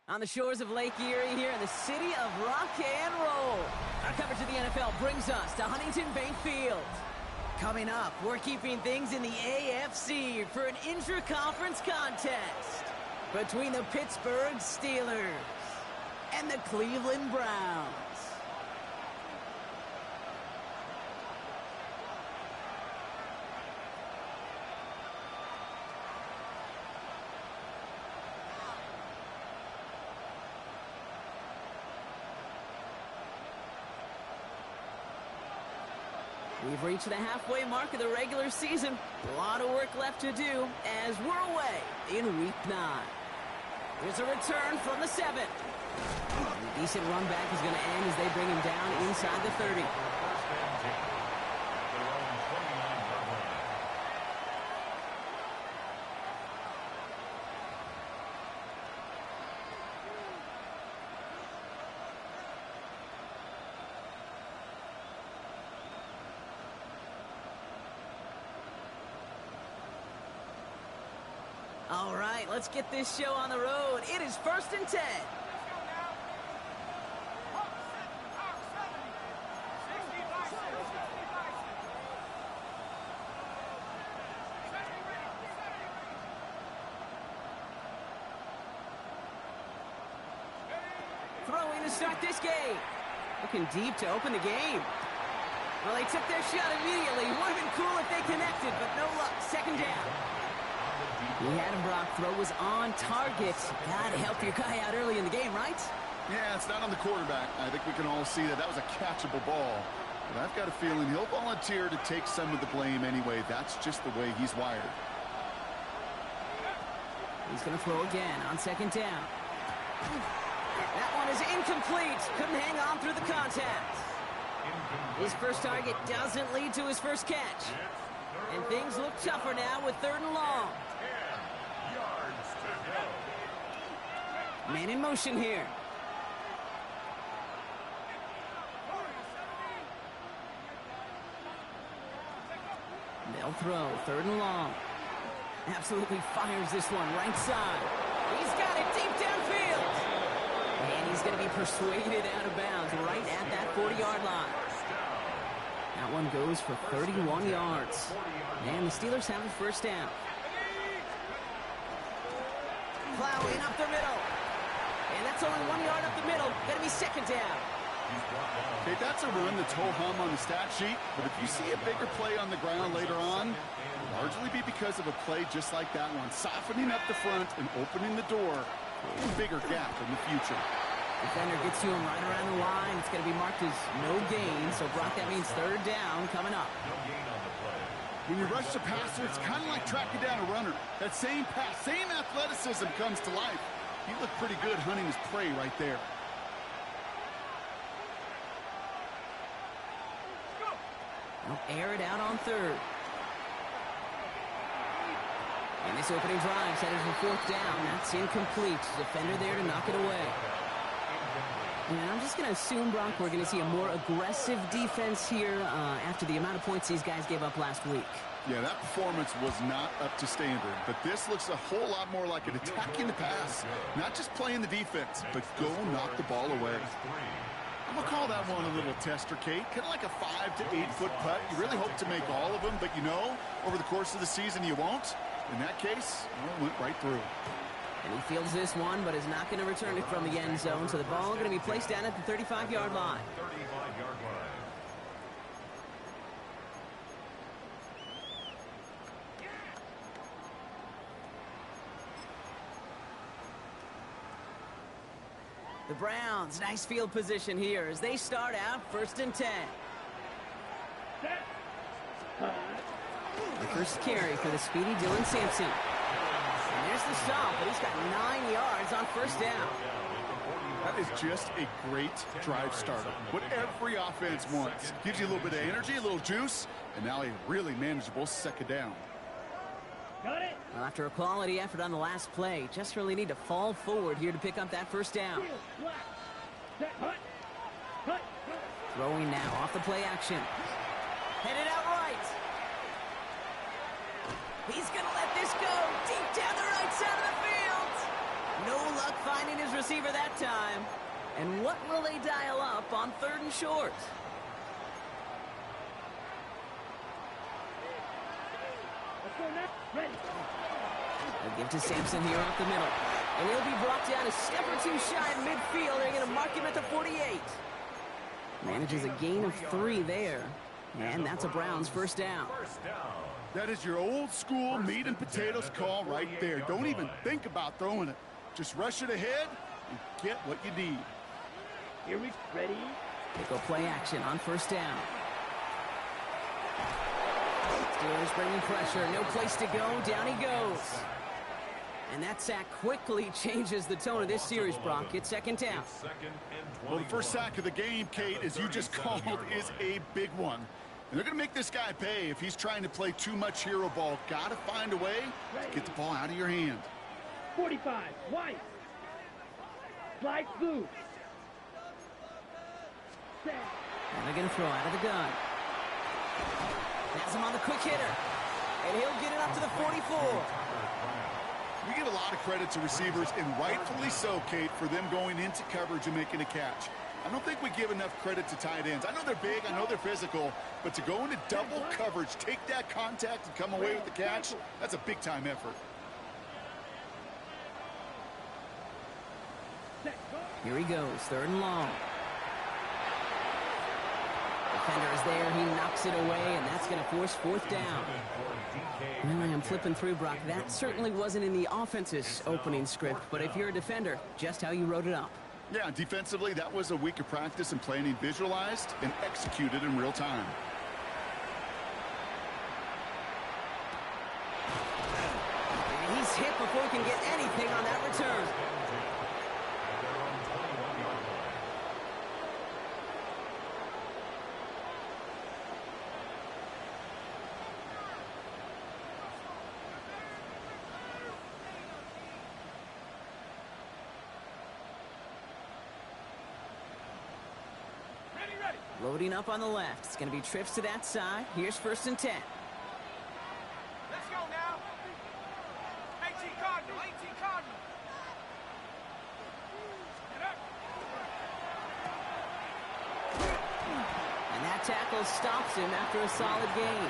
On the shores of Lake Erie here in the city of rock and roll. Our coverage of the NFL brings us to Huntington Bank Field. Coming up, we're keeping things in the AFC for an intra-conference contest between the Pittsburgh Steelers and the Cleveland Browns. We've reached the halfway mark of the regular season. A lot of work left to do as we're away in Week 9. There's a return from the 7. A decent run back is going to end as they bring him down inside the 30. All right, let's get this show on the road. It is 1st and 10. Throwing to start this game. Looking deep to open the game. Well, they took their shot immediately. Would have been cool if they connected, but no luck. 2nd down. You had him, Brock. Throw was on target. Gotta help your guy out early in the game, right? Yeah, it's not on the quarterback. I think we can all see that was a catchable ball. But I've got a feeling he'll volunteer to take some of the blame anyway. That's just the way he's wired. He's going to throw again on 2nd down. That one is incomplete. Couldn't hang on through the contact. His first target doesn't lead to his first catch. And things look tougher now with 3rd and long. Man in motion here. They'll throw 3rd and long. Absolutely fires this one right side. He's got it deep downfield. And he's going to be persuaded out of bounds right at that 40-yard line. That one goes for 31 yards. And the Steelers have a 1st down. Plowing up the middle. And that's only 1 yard up the middle. Going to be 2nd down. Okay, that's a run that's ho-hum on the stat sheet. But if you see a bigger play on the ground later on, it'll largely be because of a play just like that one. Softening up the front and opening the door for a bigger gap in the future. Defender gets to him right around the line. It's going to be marked as no gain. So, Brock, that means 3rd down coming up. When you rush the passer, it's kind of like tracking down a runner. That same pass, same athleticism comes to life. He looked pretty good hunting his prey right there. They'll air it out on 3rd. And this opening drive headed for 4th down. That's incomplete. Defender there to knock it away. And I'm just going to assume, Brock, we're going to see a more aggressive defense here after the amount of points these guys gave up last week. Yeah, that performance was not up to standard, but this looks a whole lot more like an attacking the pass. Not just playing the defense, but go knock the ball away. I'm going to call that one a little tester, Kate. Kind of like a 5 to 8 foot putt. You really hope to make all of them, but you know, over the course of the season, you won't. In that case, it went right through. And he fields this one, but is not going to return it from the end zone. So the ball going to be placed down at the 35-yard line. The Browns, nice field position here as they start out 1st and 10. The first carry for the speedy Dylan Sampson. And there's the stop, but he's got 9 yards on 1st down. That is just a great drive starter. What every offense wants. Gives you a little bit of energy, a little juice, and now a really manageable 2nd down. Got it. Well, after a quality effort on the last play, just really need to fall forward here to pick up that 1st down. Throwing now off the play action. Headed out right. He's going to let this go deep down the right side of the field. No luck finding his receiver that time. And what will they dial up on 3rd and short? They'll give to Sampson here up the middle. And he'll be brought down a step or two shy of midfield. They're going to mark him at the 48. Manages a gain of 3 there. And that's a Brown's first down. That is your old school meat and potatoes call right there. Don't even think about throwing it. Just rush it ahead and get what you need. Here we ready. They go play action on 1st down. Steelers bringing pressure. No place to go. Down he goes. And that sack quickly changes the tone of this series, Brock. It's 2nd down. Well, the first sack of the game, Kate, as you just called, is a big one. And they're going to make this guy pay if he's trying to play too much hero ball. Got to find a way to get the ball out of your hand. 45, white. Slide blue. And they're going to throw out of the gun. Has him on the quick hitter. And he'll get it up to the 44. We give a lot of credit to receivers, and rightfully so, Kate, for them going into coverage and making a catch. I don't think we give enough credit to tight ends. I know they're big, I know they're physical, but to go into double coverage, take that contact, and come away with the catch, that's a big-time effort. Here he goes, 3rd and long. Defender is there, he knocks it away, and that's going to force 4th down. Well, I'm flipping through, Brock. That certainly wasn't in the offense's opening script, but if you're a defender, just how you wrote it up. Yeah, defensively, that was a week of practice and planning visualized and executed in real time. And he's hit before he can get anything on that return. Loading up on the left. It's going to be trips to that side. Here's 1st and 10. Let's go now. 18 Cardinal, 18 Cardinal. Get up. And that tackle stops him after a solid gain.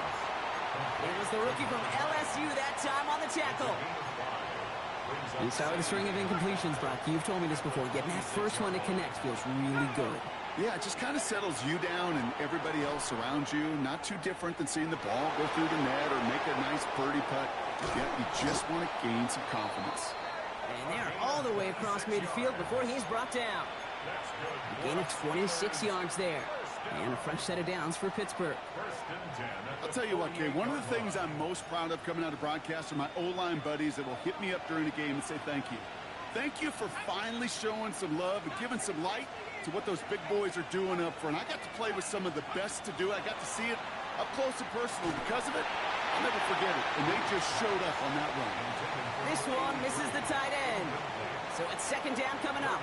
It was the rookie from LSU that time on the tackle. You start with a string of incompletions, Brock. You've told me this before. Getting that first one to connect feels really good. Yeah, it just kind of settles you down and everybody else around you. Not too different than seeing the ball go through the net or make a nice birdie putt. Yeah, you just want to gain some confidence. And they're all the way across midfield before he's brought down. A gain of 26 yards there. And a fresh set of downs for Pittsburgh. I'll tell you what, Kay, one of the things I'm most proud of coming out of broadcast are my O-line buddies that will hit me up during the game and say thank you. Thank you for finally showing some love and giving some light to what those big boys are doing up front. I got to play with some of the best to do it. I got to see it up close and personal. Because of it, I'll never forget it. And they just showed up on that run. This one misses the tight end. So it's 2nd down coming up.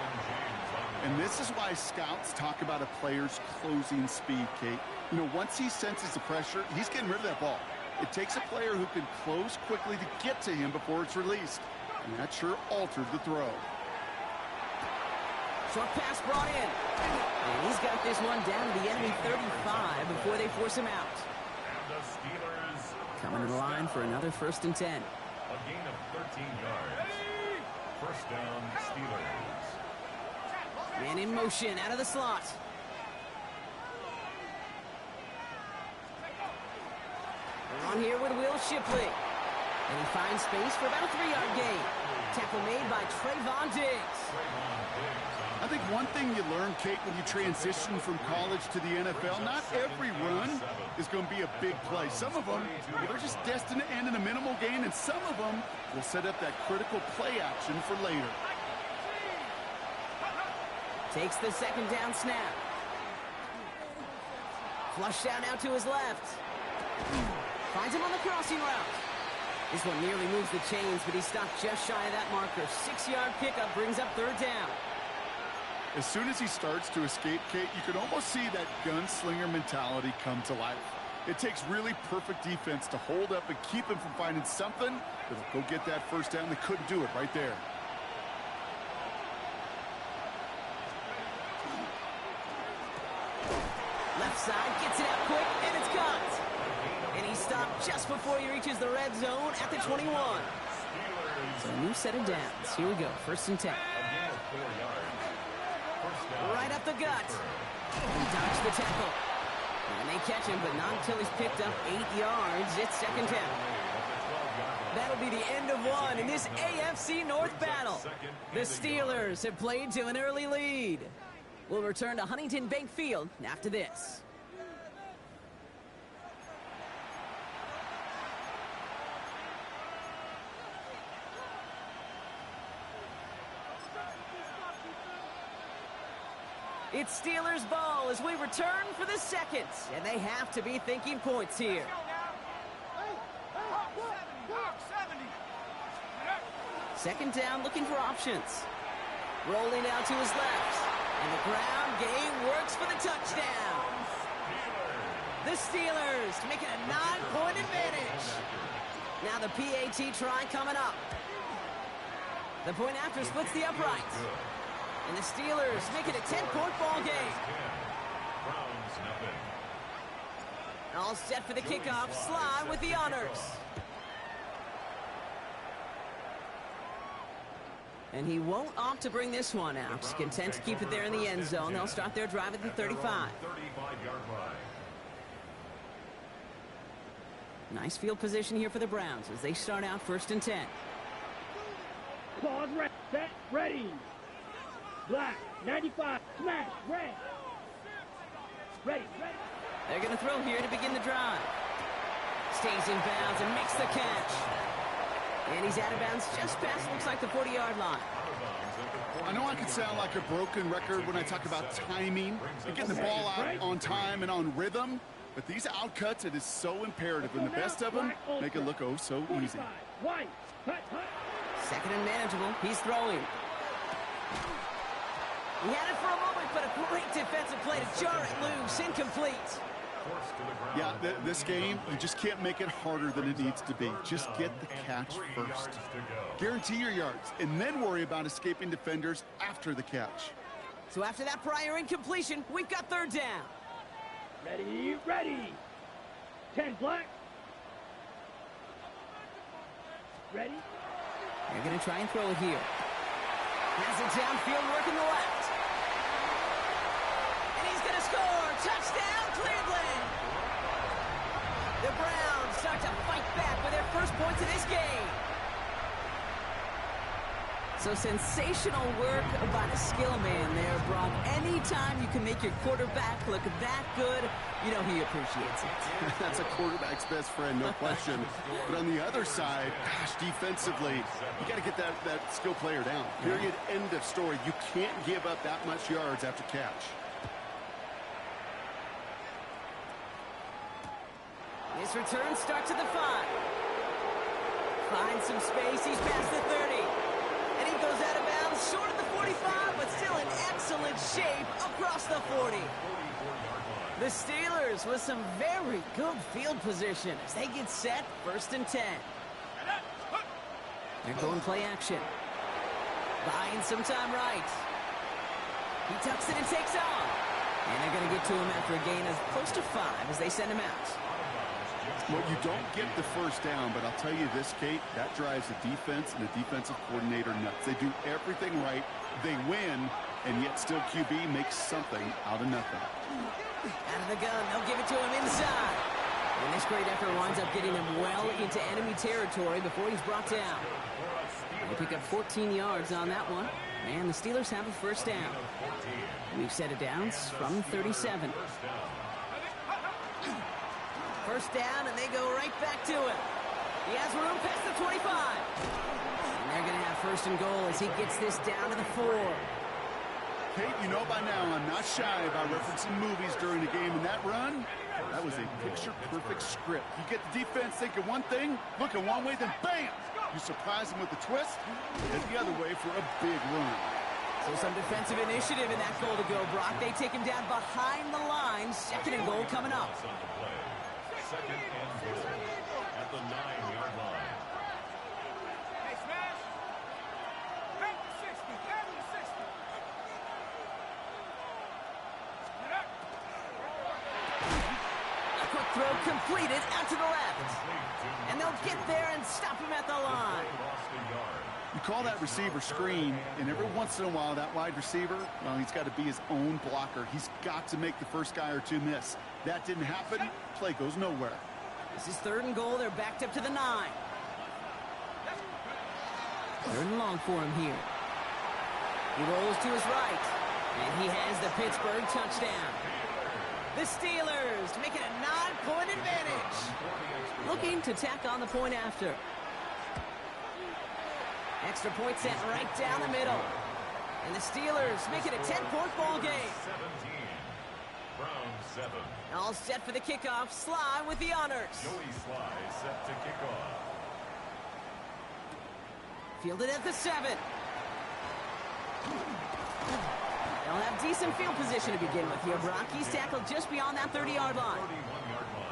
And this is why scouts talk about a player's closing speed, Kate. You know, once he senses the pressure, he's getting rid of that ball. It takes a player who can close quickly to get to him before it's released. And that sure altered the throw. Short pass brought in. And he's got this one down to the enemy 35 before they force him out. Coming to the line for another 1st and 10. A gain of 13 yards. First down, Steelers. Man in motion out of the slot. We're on here with Will Shipley. And he finds space for about a 3-yard gain. Tackle made by Trayvon Diggs. I think one thing you learn, Kate, when you transition from college to the NFL, not every run is going to be a big play. Some of them, well, they're just destined to end in a minimal gain, and some of them will set up that critical play action for later. Takes the 2nd down snap. Flushed out now to his left. Finds him on the crossing route. This one nearly moves the chains, but he stopped just shy of that marker. 6-yard pickup brings up 3rd down. As soon as he starts to escape, Kate, you can almost see that gunslinger mentality come to life. It takes really perfect defense to hold up and keep him from finding something that'll go get that 1st down. They couldn't do it right there. just before he reaches the red zone at the 21. So a new set of downs. Here we go, 1st and 10. Right up the gut. And dodge the tackle. And they catch him, but not until he's picked up 8 yards. It's 2nd down. That'll be the end of one in this AFC North battle. The Steelers have played to an early lead. We'll return to Huntington Bank Field after this. It's Steelers ball as we return for the second, and they have to be thinking points here. 2nd down, looking for options. Rolling out to his left, and the ground game works for the touchdown. The Steelers making a 9-point advantage. Now the PAT try coming up. The point after splits the uprights. And the Steelers make it a 10-point ball game. All set for the kickoff. Sly with the honors. And he won't opt to bring this one out. Content to keep it there in the end zone. They'll start their drive at the 35. Nice field position here for the Browns as they start out 1st and 10. Pause, set, ready. Black, 95, smash, red. Ready. They're going to throw here to begin the drive. Stays in bounds and makes the catch. And he's out of bounds just past, looks like, the 40-yard line. I know I can sound like a broken record when I talk about timing and getting the ball out on time and on rhythm, but these outcuts, it is so imperative, and the best of them make it look oh so easy. 2nd and manageable. He's throwing. He had it for a moment, but a great defensive play to jar it loose. Incomplete. Yeah, this game, you just can't make it harder than it needs to be. Just get the catch first. Guarantee your yards, and then worry about escaping defenders after the catch. So after that prior incompletion, we've got 3rd down. Ready. 10 black. Ready. They're going to try and throw it here. Has it downfield, working the left. And he's going to score. Touchdown, Cleveland. The Browns start to fight back with their first points of this game. So sensational work by the skill man there, Brock. Anytime you can make your quarterback look that good, you know he appreciates it. That's a quarterback's best friend, no question. But on the other side, gosh, defensively, you got to get that skill player down. Period, end of story. You can't give up that much yards after catch. This return starts at the 5. Finds some space. He's past the 30. And he goes out of bounds short of the 45, but still in excellent shape across the 40. The Steelers with some very good field position as they get set 1st and 10. They're going play action. Buying some time right. He tucks it and takes off. And they're going to get to him after a gain of close to 5 as they send him out. Well, you don't get the 1st down, but I'll tell you this, Kate, that drives the defense and the defensive coordinator nuts. They do everything right. They win, and yet still QB makes something out of nothing. Out of the gun, they'll give it to him inside. And this great effort winds up getting him well into enemy territory before he's brought down. They pick up 14 yards on that one, and the Steelers have a 1st down. We've set it downs from 37. 1st down, and they go right back to him. He has room past the 25. And they're going to have 1st and goal as he gets this down to the 4. Kate, you know by now I'm not shy about referencing movies during the game, and that run, that was a picture-perfect script. You get the defense thinking one thing, looking one way, then bam! You surprise them with a twist, and the other way for a big run. So some defensive initiative in that goal to go, Brock. They take him down behind the line. 2nd and goal coming up. 2nd and goal at the 9-yard line. Hey, smash. Back to 60. Back to 60. A quick throw completed out to the left. get there and stop him at the line. Lost a yard. You call that receiver screen, and every once in a while, that wide receiver, well, he's got to be his own blocker. He's got to make the first guy or two miss. That didn't happen. Play goes nowhere. This is 3rd and goal. They're backed up to the 9. 3rd and long for him here. He rolls to his right, and he has the Pittsburgh touchdown. The Steelers make it a 9-point advantage. Looking to tack on the point after. Extra point set right down the middle. And the Steelers make it a 10-point ball game. 17. Brownss 7. All set for the kickoff. Sly with the honors. Joey Sly set to kick off. Fielded at the 7. They'll have decent field position to begin with here, Brock. He's tackled just beyond that 30-yard line. 31-yard line.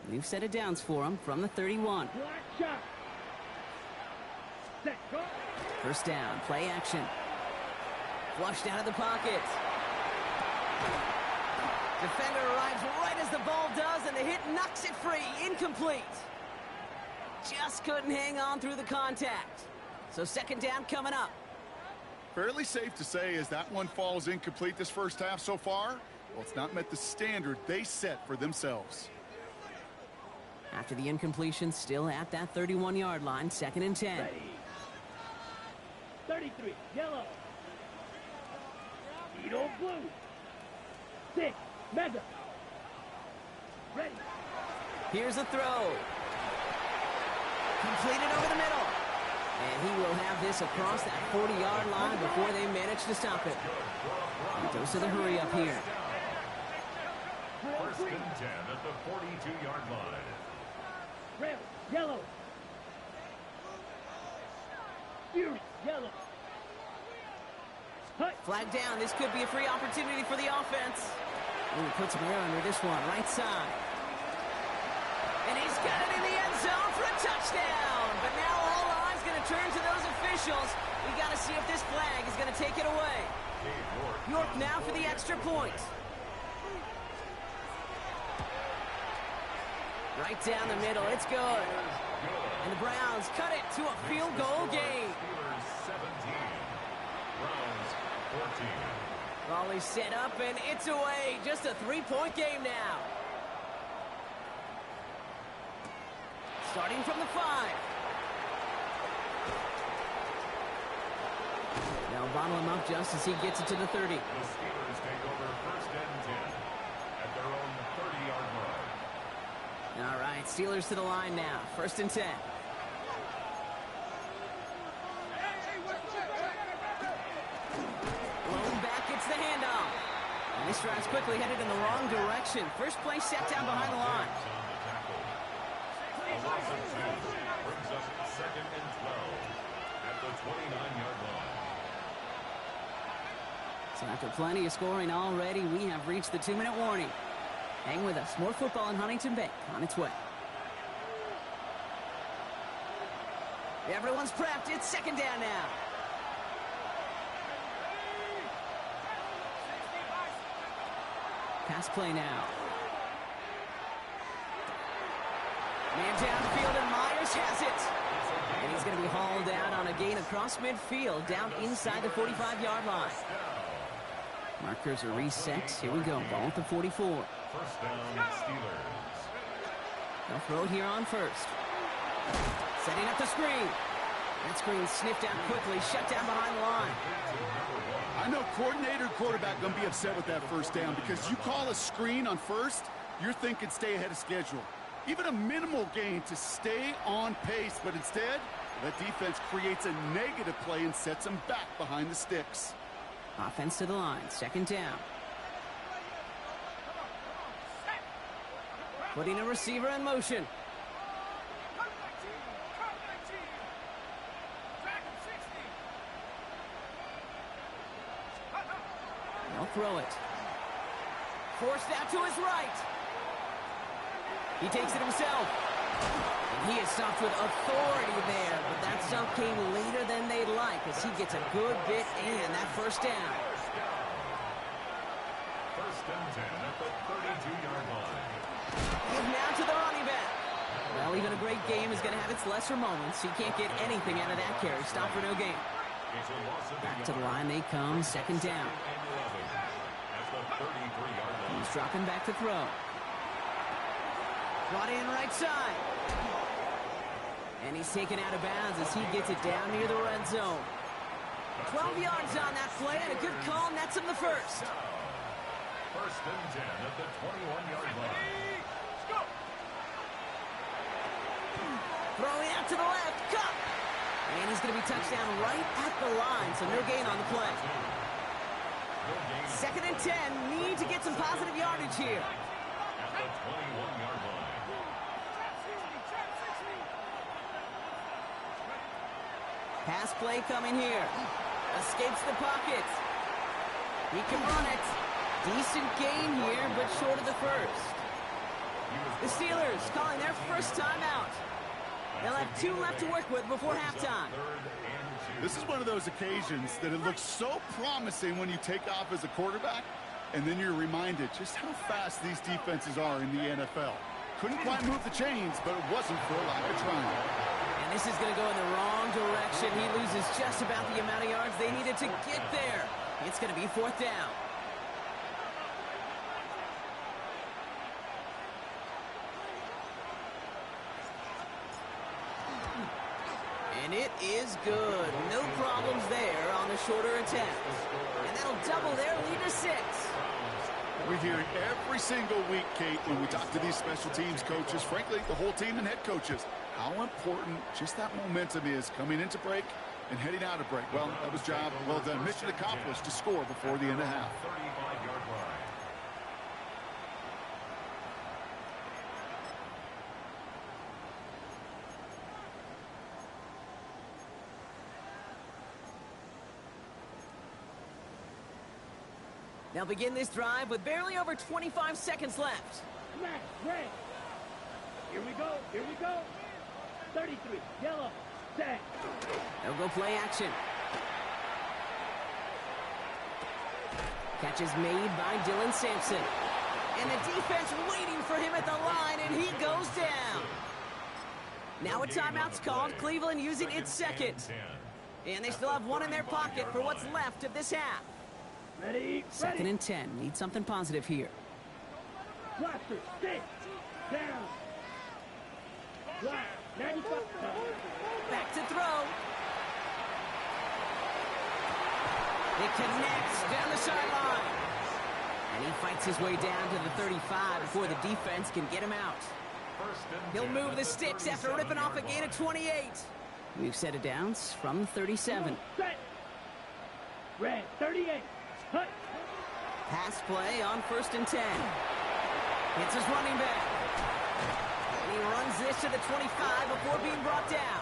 New set of downs for him from the 31. Black shot. Set, go. First down, play action. Flushed out of the pocket. Defender arrives right as the ball does, and the hit knocks it free. Incomplete. Just couldn't hang on through the contact. So 2nd down coming up. Fairly safe to say as that one falls incomplete this first half so far, well, it's not met the standard they set for themselves. After the incompletion, still at that 31-yard line, 2nd and 10. Ready. 33, yellow. Edo blue. 6, Mega. Ready. Here's a throw. Completed over the middle. And he will have this across that 40-yard line before they manage to stop it. He goes to the hurry up here. First and 10 at the 42-yard line. Red, yellow. Fury, yellow. Hut. Flag down. This could be a free opportunity for the offense. Ooh, puts him air under this one, right side. And he's got it in the end zone for a touchdown. But now all eyes going to turn to those officials. We got to see if this flag is going to take it away. York now for the extra point. Right down the middle. It's good. And the Browns cut it to a field goal game. Steelers 17. Browns 14. Raleigh set up, and it's away. Just a 3-point game now. Starting from the 5. Now bottle him up just as he gets it to the 30. The Steelers take over first and 10 at their own 30-yard line. All right, Steelers to the line now. First and 10. Blown back, gets the handoff. And this drive's quickly headed in the wrong direction. First play set down behind the line. A loss of 2 brings up second and 12 at the 29-yard line. So after plenty of scoring already, we have reached the 2-minute warning. Hang with us. More football in Huntington Bank on its way. Everyone's prepped. It's 2nd down now. Pass play now. Man downfield, and Myers has it. And he's going to be hauled out on a gain across midfield down inside the 45-yard line. Markers are reset. Here we go. Ball at the 44. First down, Steelers. They'll throw it here on first. Setting up the screen. That screen sniffed out quickly, shut down behind the line. I know coordinator and quarterback going to be upset with that first down because you call a screen on first, you're thinking stay ahead of schedule. Even a minimal gain to stay on pace, but instead, that defense creates a negative play and sets them back behind the sticks. Offense to the line, 2nd down. Putting a receiver in motion. They'll throw it. Forced out to his right. He takes it himself. And he is stopped with authority there, but that stop came later than they'd like as he gets a good bit in that first down. First and 10 at the 32-yard line. Give now to the running back. Well, even a great game is going to have its lesser moments. He can't get anything out of that carry. Stop for no gain. It's a loss of Back to the line they come, second down. and 11 at the 33-yard line. He's dropping back to throw. Brought in right side. And he's taken out of bounds as he gets it down near the red zone. 12 yards on that play, and a good call nets him the first. First and 10 at the 21-yard line. Throwing out to the left, cut. And he's going to be touched down right at the line, so no gain on the play. Second and 10, need to get some positive yardage here. At the 21-yard line. Pass play coming here. Escapes the pocket. He can run it. Decent gain here, but short of the first. The Steelers calling their first timeout. They'll have 2 left to work with before halftime. This is one of those occasions that it looks so promising when you take off as a quarterback, and then you're reminded just how fast these defenses are in the NFL. Couldn't quite move the chains, but it wasn't for a lack of trying. And this is going to go in the wrong direction. He loses just about the amount of yards they needed to get there. It's going to be fourth down. And it is good. No problems there on the shorter attempt. And that'll double their lead to 6. We hear it every single week, Kate, when we talk to these special teams coaches, frankly, the whole team and head coaches, how important just that momentum is coming into break and heading out of break. Well, that was job well done. Mission accomplished to score before the end of half. 35-yard line. They'll begin this drive with barely over 25 seconds left. Smash, red. Here we go, here we go. 33, yellow, set. They'll go play action. Catch is made by Dylan Sampson. And the defense waiting for him at the line, and he goes down. Now a timeout's called. Cleveland using its second. And they still have one in their pocket for what's left of this half. Ready, Second and 10. Need something positive here. Blaster, sit, down. Black, 95. Back to throw. It connects down the sideline. And he fights his way down to the 35 before the defense can get him out. He'll move the sticks after ripping off a gain of 28. We've set it down from 37. Set. Red, 38. Hut. Pass play on first and 10. It's his running back. And he runs this to the 25 before being brought down.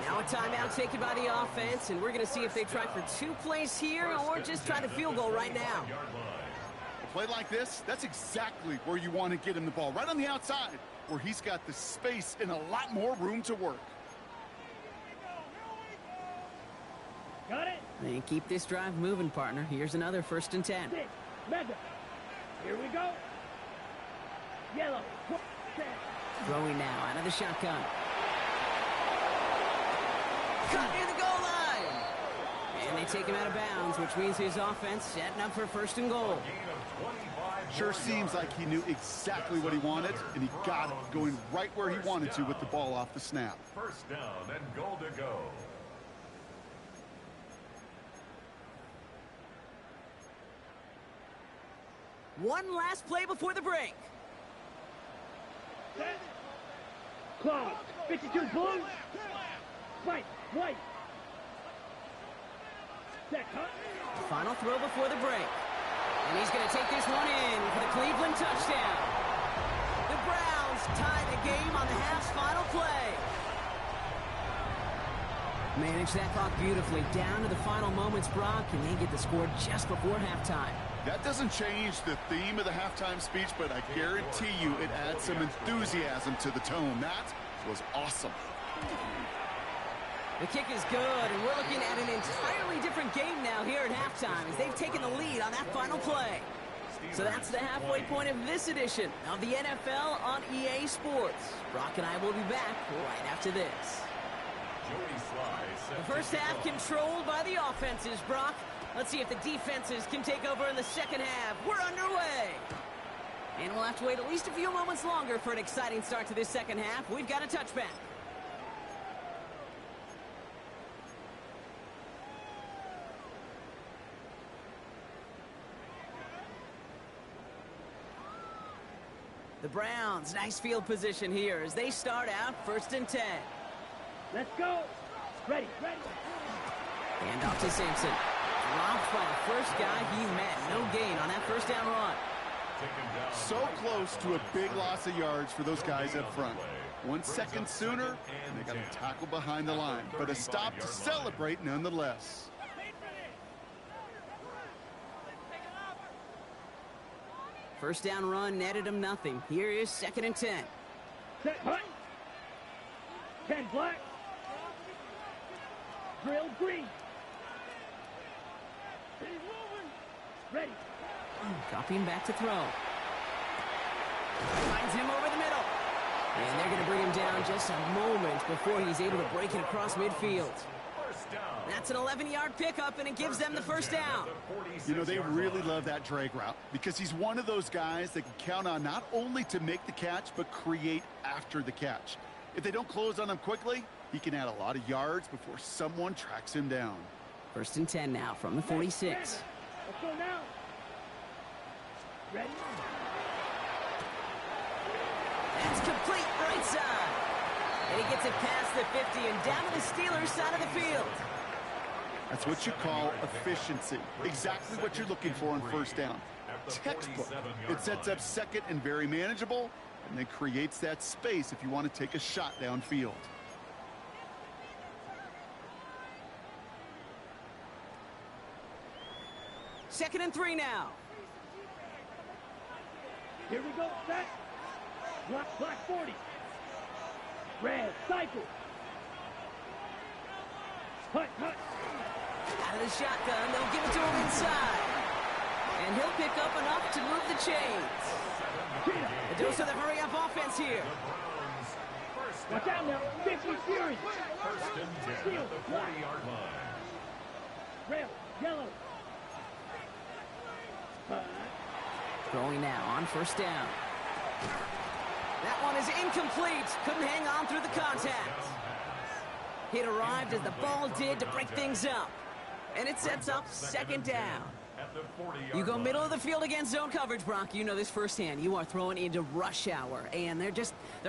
Now a timeout taken by the offense, and we're going to see if they try for 2 plays here or just try the field goal right now. A play like this, that's exactly where you want to get him the ball, right on the outside, where he's got the space and a lot more room to work. Got it? And keep this drive moving, partner. Here's another first and 10. 6, Madden. Here we go. Yellow, set. Throwing now out of the shotgun. Cut near the goal line. And they take him out of bounds, which means his offense setting up for first and goal. Sure seems like he knew exactly what he wanted, and he got it, going right where he wanted to with the ball off the snap. First down and goal to go. One last play before the break. Set. Close. 52 blue. White, white. Set, cut. Final throw before the break. And he's going to take this one in for the Cleveland touchdown. The Browns tie the game on the half's final play. Manage that clock beautifully down to the final moments, Brock, and they get the score just before halftime. That doesn't change the theme of the halftime speech, but I guarantee you it adds some enthusiasm to the tone. That was awesome. The kick is good, and we're looking at an entirely different game now here at halftime as they've taken the lead on that final play. So that's the halfway point of this edition of the NFL on EA Sports. Brock and I will be back right after this. The first half controlled by the offenses, Brock. Let's see if the defenses can take over in the second half. We're underway. And we'll have to wait at least a few moments longer for an exciting start to this second half. We've got a touchback. The Browns, nice field position here as they start out 1st and 10. Let's go. Ready, ready. Hand off to Simpson. Dropped by the first guy he met. No gain on that first down run. So close to a big loss of yards for those guys up front. 1 second sooner, and they got a tackle behind the line. But a stop to celebrate nonetheless. First down run netted him nothing. Here is 2nd and 10. Set, hut. 10 black. Drill green. He's moving. Ready. Dropping back to throw. Finds him over the middle. And they're going to bring him down just a moment before he's able to break it across midfield. That's an 11-yard pickup, and it gives them the first down. You know, they really love that drag route because he's one of those guys that can count on not only to make the catch, but create after the catch. If they don't close on him quickly, he can add a lot of yards before someone tracks him down. 1st and 10 now from the 46. Let's go now. Ready? That's complete right side. And he gets it past the 50 and down to the Steelers' side of the field. That's what you call efficiency. Exactly what you're looking for on first down. Textbook. It sets up second and very manageable, and then creates that space if you want to take a shot downfield. Second and 3 now. Here we go. Set. Black 40. Red cycle. Hut, hut. Out of the shotgun, they'll give it to him inside. And he'll pick up enough to move the chains. The dose of the hurry-up offense here. Watch out now. 50 Fury. First and 10 at the 40-yard line. Red, yellow. Throwing now on first down. That one is incomplete. Couldn't hang on through the contact. It arrived as the ball did to break things up. And it sets up 2nd down. You go middle of the field against zone coverage, Brock. You know this firsthand. You are throwing into rush hour. And there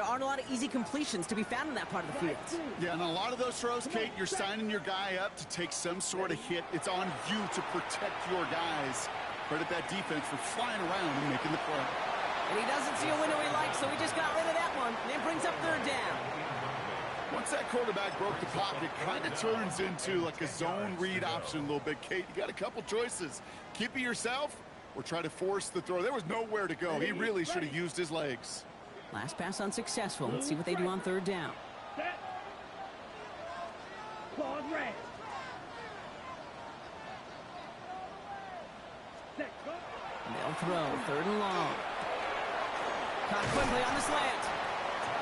aren't a lot of easy completions to be found in that part of the field. Yeah, and a lot of those throws, Kate, you're signing your guy up to take some sort of hit. It's on you to protect your guys. Credit that defense for flying around and making the play. And he doesn't see a window he likes, so he just got rid of that one. And it brings up 3rd down. Once that quarterback broke the pocket, it kind of turns into like a zone read option a little bit. Kate, you got a couple choices. Keep it yourself or try to force the throw. There was nowhere to go. He really should have used his legs. Last pass unsuccessful. Let's see what they do on 3rd down. Set. Claude red. Set. Go. They'll throw 3rd and long. Caught quickly on the slant.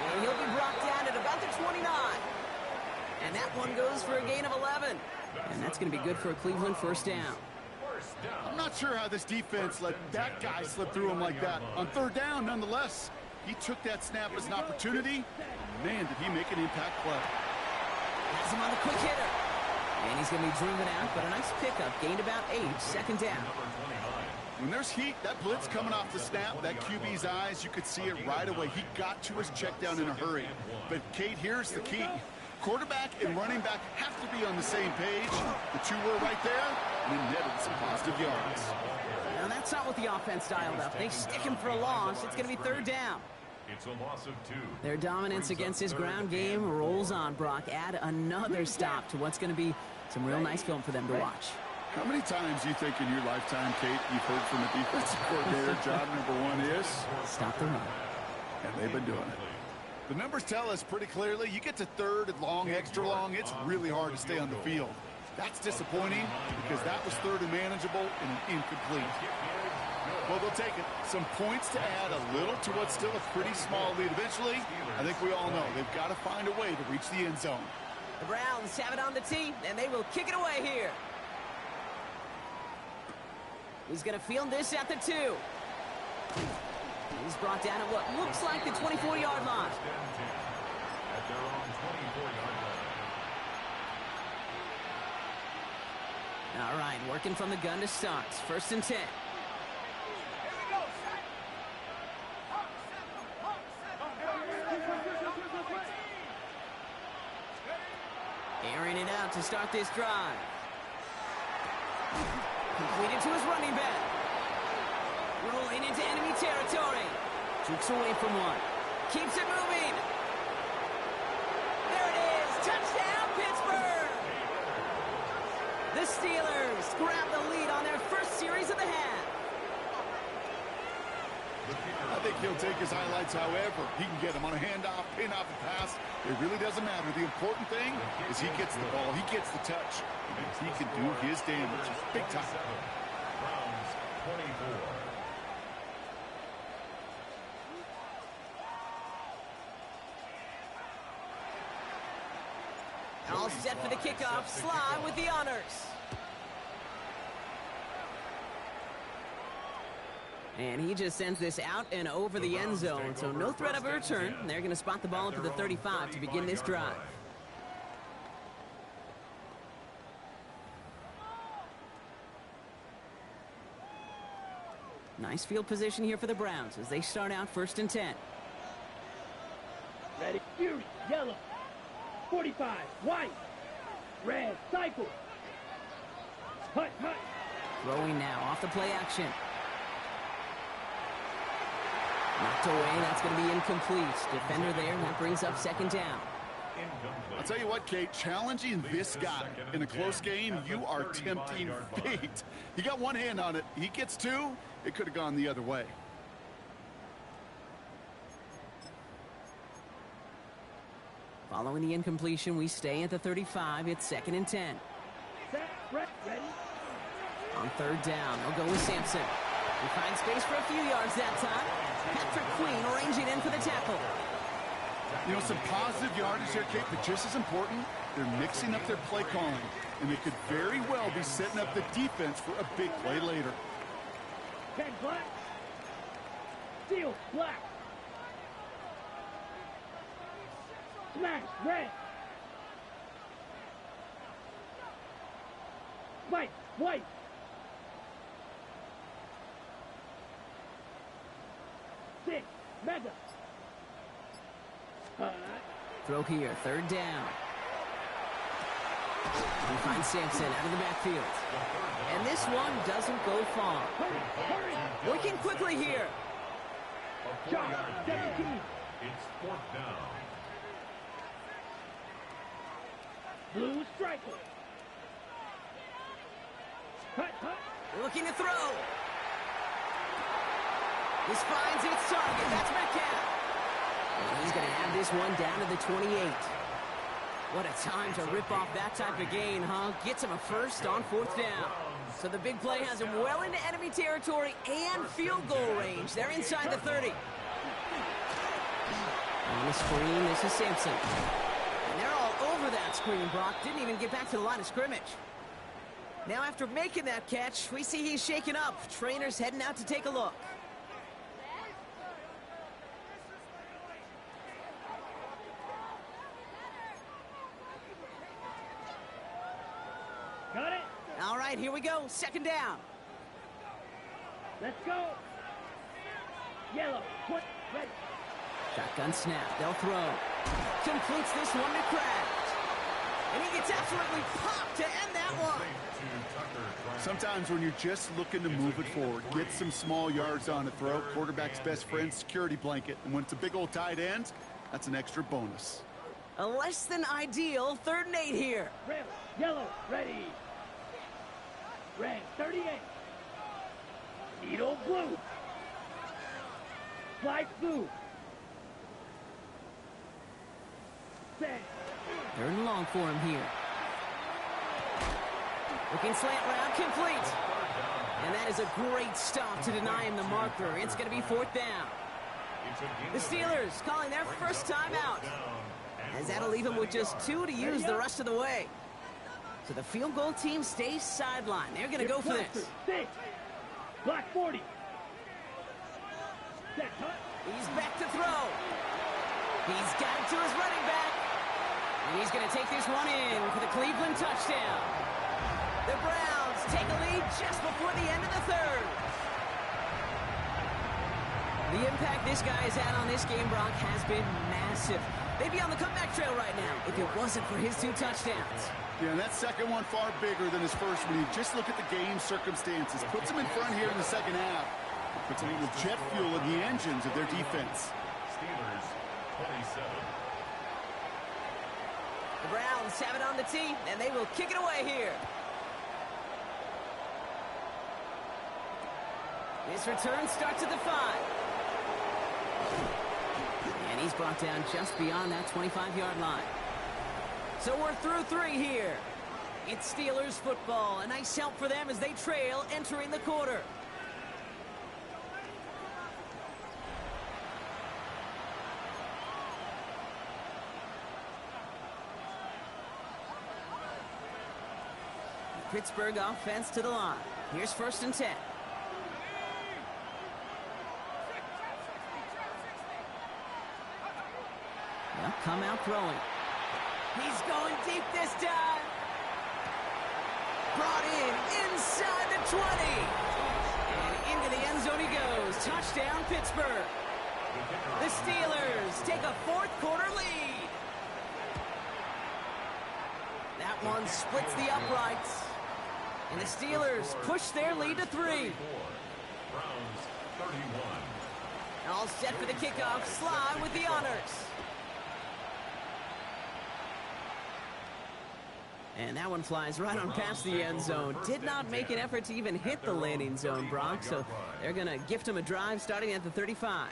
And he'll be brought down at about the 29. And that one goes for a gain of 11. And that's going to be good for a Cleveland first down. I'm not sure how this defense let that guy slip through him like that. On 3rd down, nonetheless, he took that snap as an opportunity. Man, did he make an impact play. Has him on the quick hitter. And he's going to be driven out, but a nice pickup. Gained about 8, 2nd down. When there's heat, that blitz coming off the snap, that QB's eyes, you could see it right away. He got to his check down in a hurry. But, Kate, here's the key. Quarterback and running back have to be on the same page. The two were right there, and then netted some positive yards. Now, that's not what the offense dialed up. They stick him for a loss. It's going to be 3rd down. It's a loss of 2. Their dominance against this ground game rolls on, Brock. Add another stop to what's going to be some real nice film for them to watch. How many times do you think in your lifetime, Kate, you've heard from a defensive coordinator, job number one is? Stop the run. And they've been doing it. The numbers tell us pretty clearly, you get to third and long, extra long, it's really hard to stay on the field. That's disappointing because that was third and manageable and incomplete. Well, they'll take it. Some points to add a little to what's still a pretty small lead. Eventually, I think we all know they've got to find a way to reach the end zone. The Browns have it on the tee, and they will kick it away here. He's going to field this at the 2. He's brought down at what looks like the 24-yard line. At their own 24-yard line. All right, working from the gun to start. 1st and 10. Here we go, set. Airing it out to start this drive. Completed to his running back. Rolling into enemy territory. Jukes away from one. Keeps it moving. There it is. Touchdown, Pittsburgh. The Steelers grab the lead on their first series of the half. I think he'll take his highlights however he can get them on a handoff, pin off a pass. It really doesn't matter. The important thing is he gets the ball, he gets the touch. He can do his damage big time. Browns 24. All set for the kickoff. Sly with the honors. And he just sends this out and over the end zone, so no threat of a return. They're going to spot the ball up to the 35 to begin this drive. Nice field position here for the Browns as they start out 1st and 10. Ready, Fury, yellow. 45, white. Red, cycle. Hut, hut. Throwing now off the play action. Knocked away, that's going to be incomplete. Defender there, and that brings up 2nd down. I'll tell you what, Kate, challenging this guy in a close game, you are tempting fate. He got one hand on it. He gets 2, it could have gone the other way. Following the incompletion, we stay at the 35. It's 2nd and 10. Set, ready. On 3rd down, they'll go with Sampson. He finds space for a few yards that time. Patrick Queen arranging in for the tackle. You know, some positive yardage here, Kate, but just as important, they're mixing up their play calling, and they could very well be setting up the defense for a big play later. 10 black. Steel, black. Smash, red. White, white. Six, mega. Throw here, 3rd down. He finds Sampson out of the backfield. And this one doesn't go far. Hurry. Working quickly here. Shot, 17. It's 4th down. Blue striker. Hut, hut. Looking to throw. This finds its target. That's Metcalf. And he's going to have this one down to the 28. What a time to rip off that type of gain, huh? Gets him a first on 4th down. So the big play has him well into enemy territory and field goal range. They're inside the 30. On the screen, this is Sampson. And they're all over that screen, Brock. Didn't even get back to the line of scrimmage. Now after making that catch, we see he's shaken up. Trainer's heading out to take a look. Got it. All right, here we go. 2nd down. Let's go. Yellow, put, ready. Shotgun snap. They'll throw. Completes this one to Kraft. And he gets absolutely popped to end that one. Sometimes when you're just looking to move it forward, get some small yards on a throw, quarterback's best friend, security blanket. And when it's a big old tight end, that's an extra bonus. A less than ideal 3rd and 8 here. Red, yellow, ready. Red 38. Needle blue. Fly blue. Set. Third and long for him here. Looking slant route, complete. And that is a great stop to deny him the marker. It's going to be fourth down. The Steelers calling their first timeout, as that'll leave them with just 2 to use the rest of the way. So the field goal team stays sidelined. They're going to go for this. 6. Block 40. Set, cut. He's back to throw. He's got it to his running back. And he's going to take this one in for the Cleveland touchdown. The Browns take a lead just before the end of the third. The impact this guy has had on this game, Brock, has been massive. They'd be on the comeback trail right now if it wasn't for his 2 touchdowns. Yeah, and that second one far bigger than his first when you just look at the game circumstances. Puts him in front here in the second half. Puts a little jet fuel in the engines of their defense. Steelers 27. The Browns have it on the tee, and they will kick it away here. This return starts at the 5. And he's brought down just beyond that 25-yard line. So we're through 3 here. It's Steelers football. A nice help for them as they trail entering the quarter. Pittsburgh offense to the line. Here's 1st and 10. They'll come out throwing. He's going deep this time. Brought in inside the 20. And into the end zone he goes. Touchdown, Pittsburgh. The Steelers take a 4th quarter lead. That one splits the uprights. And the Steelers push their lead to 3. Browns 31. All set for the kickoff. Sly with the honors. And that one flies right on past the end zone. Did not make an effort to even hit the landing zone, Brock. So they're going to gift him a drive starting at the 35.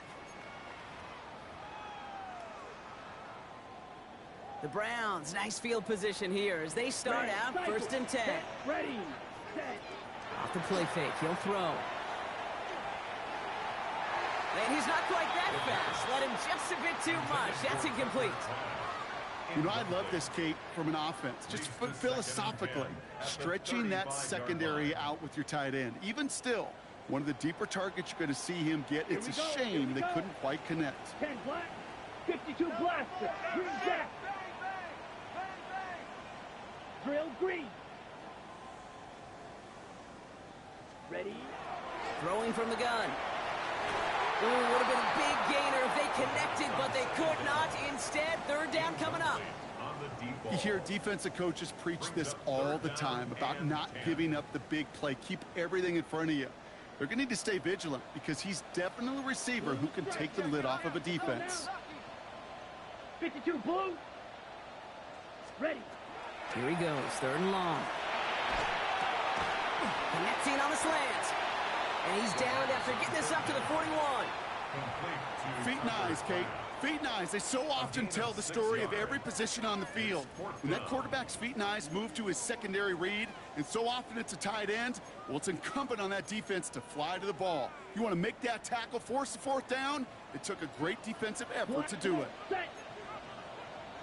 The Browns, nice field position here as they start out 1st and 10. Ready. Set. Off the play fake, he'll throw. And he's not quite that fast. Let him just a bit too much. That's incomplete. You know, I love this, Kate, from an offense. Just philosophically, stretching that secondary out with your tight end. Even still, one of the deeper targets you're going to see him get. It's a shame they couldn't quite connect. 10 black, 52 blaster, green jack. Drill green. Ready. Throwing from the gun. Ooh, would have been a big gainer if they connected, but they could not. Instead, 3rd down coming up. You hear defensive coaches preach this all the time about not giving up the big play. Keep everything in front of you. They're going to need to stay vigilant because he's definitely a receiver who can take the lid off of a defense. 52 blue. Ready. Here he goes, 3rd and long. Connecting on the slant. And he's down after getting this up to the 41. Feet and eyes, Kate. Feet and eyes. They so often tell the story of every position on the field. When that quarterback's feet and eyes move to his secondary read, and so often it's a tight end, well, it's incumbent on that defense to fly to the ball. You want to make that tackle, force the 4th down? It took a great defensive effort to do it. Set.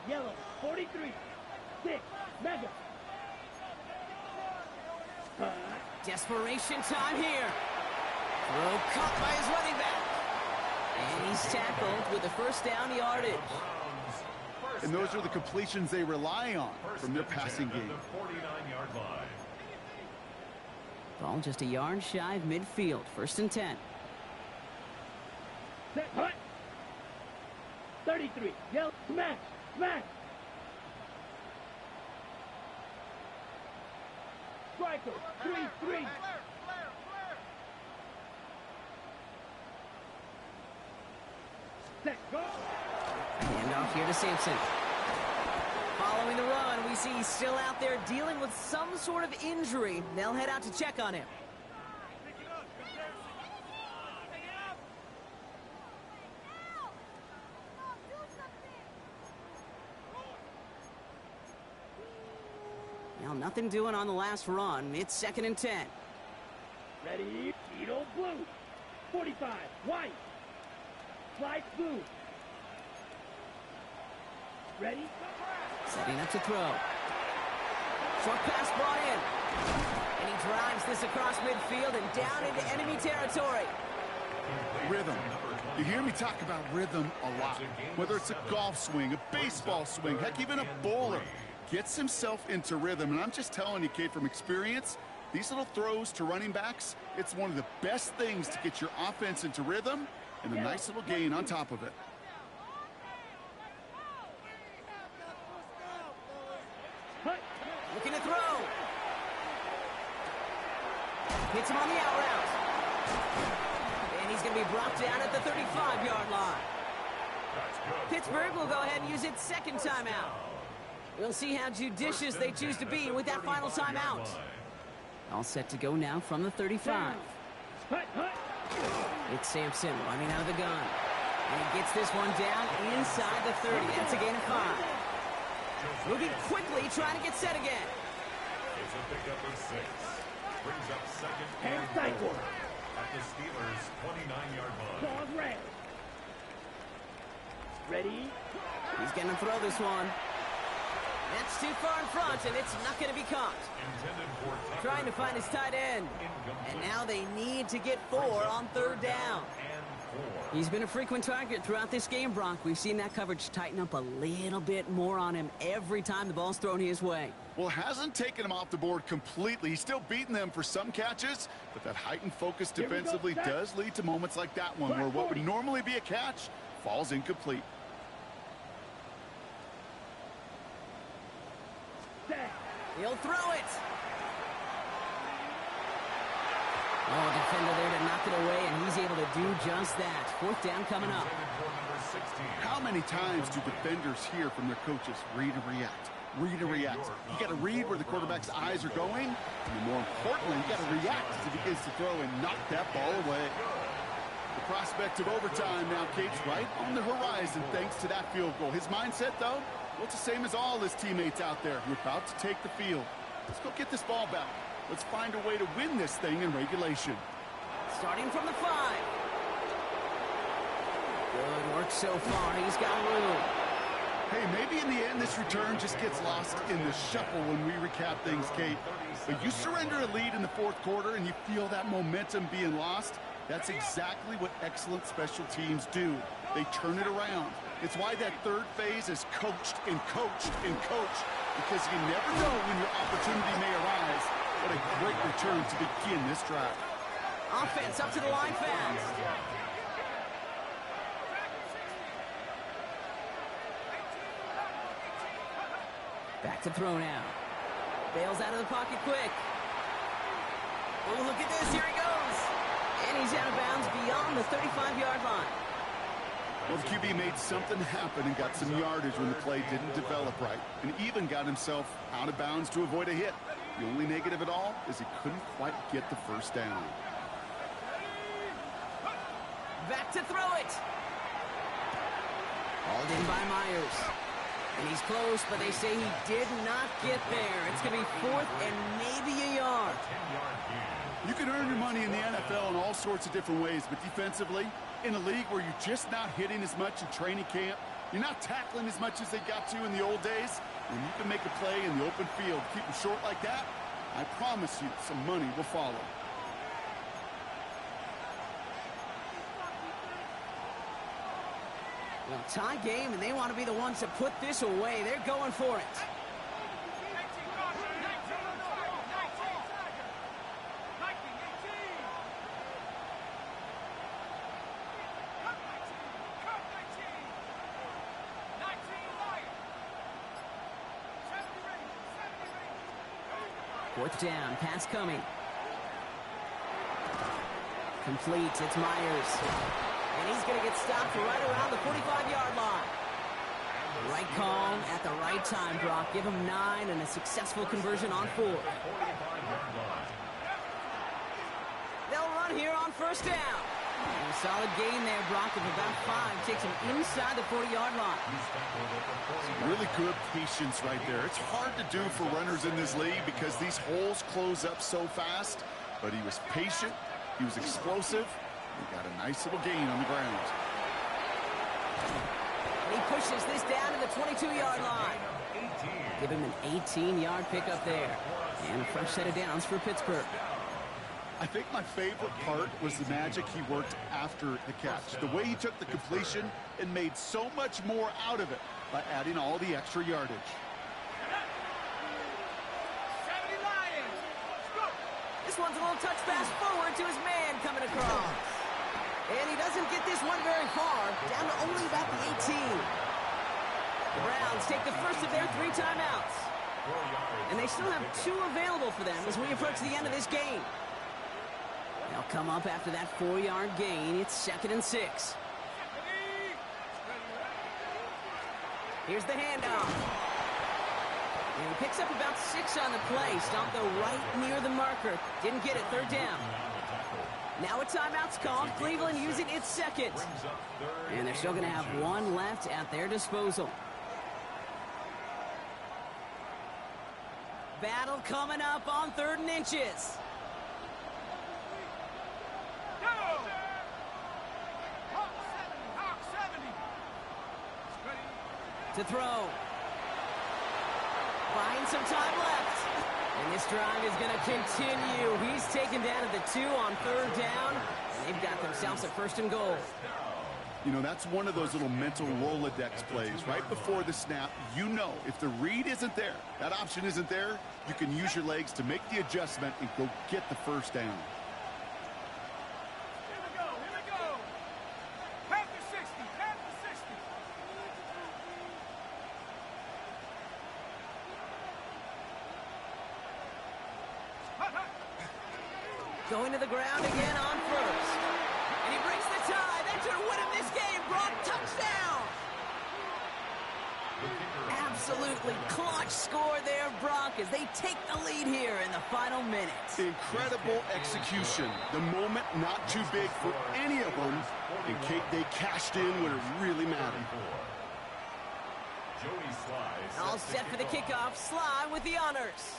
Yellow, 43. 6. Mega. Desperation time here. Throw caught by his running back. And he's tackled with the 1st down yardage. And those are the completions they rely on from their passing game. Ball just a yard shy of midfield. 1st and 10. Set. Hut. 33. Yellow. Smash. Smash. Striker. 3-3. Set. Go. Hand off here to Sampson. Following Continuing the run, we see he's still out there dealing with some sort of injury. They'll head out to check on him. Now, nothing doing on the last run. It's 2nd and 10. Ready? Tito blue. 45. White. Slide blue. Ready? Setting up to throw. Short pass brought in. And he drives this across midfield and down into enemy territory. Rhythm. You hear me talk about rhythm a lot. Whether it's a golf swing, a baseball swing, heck, even a bowler gets himself into rhythm. And I'm just telling you, kid, from experience, these little throws to running backs, it's one of the best things to get your offense into rhythm and a nice little gain on top of it. Looking to throw. Hits him on the out route. And he's going to be brought down at the 35-yard line. Pittsburgh will go ahead and use its 2nd timeout. We'll see how judicious they choose to be with that final timeout. All set to go now from the 35. It's Sampson running out of the gun. And he gets this one down inside the 30. That's a gain of 5. Moving quickly, trying to get set again. It's a pickup of 6. Brings up 2nd And and cycle. 4 at the Steelers' 29-yard line. Dog red. Ready? He's going to throw this one. That's too far in front, and it's not going to be caught. Intended for Tucker. Trying to find his tight end. And now they need to get 4 on 3rd down. And 4. He's been a frequent target throughout this game, Brock. We've seen that coverage tighten up a little bit more on him every time the ball's thrown his way. Well, it hasn't taken him off the board completely. He's still beating them for some catches, but that heightened focus defensively does lead to moments like that one where what would normally be a catch falls incomplete. He'll throw it. Oh, defender there to knock it away, and he's able to do just that. 4th down coming up. How many times do defenders hear from their coaches, read and react, read and react? You got to read where the quarterback's eyes are going, and more importantly, you got to react as he begins to throw and knock that ball away. The prospect of overtime now, Kate's right on the horizon thanks to that field goal. His mindset, though, well, it's the same as all his teammates out there who are about to take the field. Let's go get this ball back. Let's find a way to win this thing in regulation. Starting from the 5. Good work so far. He's got room. Hey, maybe in the end this return just gets lost in the shuffle when we recap things, Kate. But you surrender a lead in the 4th quarter and you feel that momentum being lost. That's exactly what excellent special teams do. They turn it around. It's why that 3rd phase is coached and coached and coached, because you never know when your opportunity may arise. What a great return to begin this drive. Offense up to the line fast. Back to throw now. Bails out of the pocket quick. Oh, look at this. Here he goes. And he's out of bounds beyond the 35-yard line. Well, the QB made something happen and got some yardage when the play didn't develop right, and even got himself out of bounds to avoid a hit. The only negative at all is he couldn't quite get the 1st down. Back to throw it. Hauled in by Myers. And he's close, but they say he did not get there. It's going to be 4th and maybe a yard. You can earn your money in the NFL in all sorts of different ways, but defensively, in a league where you're just not hitting as much in training camp, you're not tackling as much as they got to in the old days, when you can make a play in the open field, keep them short like that, I promise you some money will follow. Well, tie game, and they want to be the ones to put this away. They're going for it. Fourth down, pass coming. Complete, it's Myers. And he's going to get stopped right around the 45-yard line. Right call at the right time, Brock. Give him 9 and a successful conversion on 4. 45-yard line. They'll run here on first down. And a solid gain there, Brock, of about 5. Takes him inside the 40-yard line. Really good patience right there. It's hard to do for runners in this league because these holes close up so fast. But he was patient. He was explosive. He got a nice little gain on the ground. And he pushes this down to the 22-yard line. Give him an 18-yard pickup there. And a fresh set of downs for Pittsburgh. I think my favorite part was the magic he worked after the catch. The way he took the completion and made so much more out of it by adding all the extra yardage. 70 Lions. Let's go. This one's a little touch pass forward to his man coming across. And he doesn't get this one very far, down to only about the 18. The Browns take the first of their 3 timeouts. And they still have 2 available for them as we approach the end of this game. They'll come up after that 4-yard gain. It's 2nd and 6. Here's the handoff. And he picks up about 6 on the play. Stomped though right near the marker. Didn't get it. 3rd down. Now a timeout's called. Cleveland using its 2nd. And they're still going to have 1 left at their disposal. Battle coming up on 3rd and inches. Hawk 70. To throw. Buying some time left. And this drive is going to continue. He's taken down at the 2 on 3rd down. And they've got themselves a 1st and goal. You know, that's one of those little mental Rolodex plays. Right before the snap, you know if the read isn't there, that option isn't there, you can use your legs to make the adjustment and go get the 1st down. Here we go. Here we go. Half the 60. Half the 60. Hut, hut. Going to the ground again on 1st. And he breaks the tie. That should win him this game. Brock, touchdown. Absolutely clutch score there, Brock, as they take the lead here in the final minutes. Incredible execution. The moment not too big for any of them. And they cashed in when it really mattered. All set for the kickoff. Sly with the honors.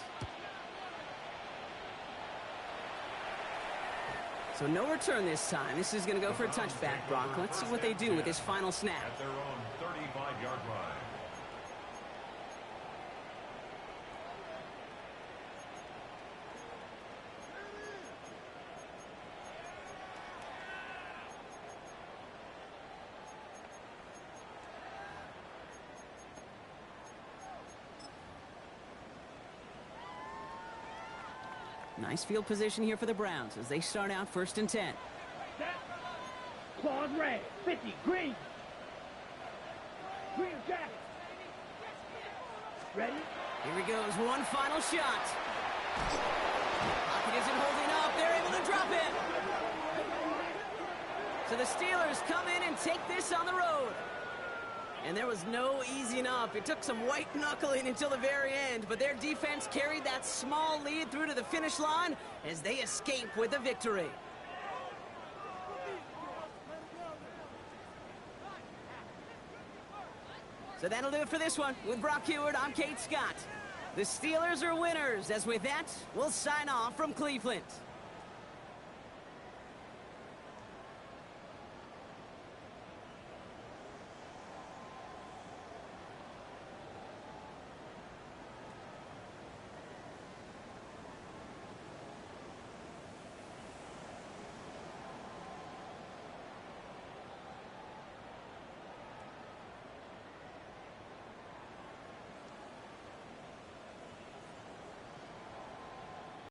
So no return this time. This is going to go for a touchback, Brock. Let's see what they do with this final snap. At their own 35-yard line. Nice field position here for the Browns as they start out 1st and 10. Set. Claws red. 50. Green. Green jacket. Ready? Here he goes. One final shot. Pocket isn't holding up. They're able to drop it. So the Steelers come in and take this on the road. And there was no easing up. It took some white knuckling until the very end, but their defense carried that small lead through to the finish line as they escape with the victory. So that'll do it for this one. With Brock Heward, I'm Kate Scott. The Steelers are winners, as with that, we'll sign off from Cleveland.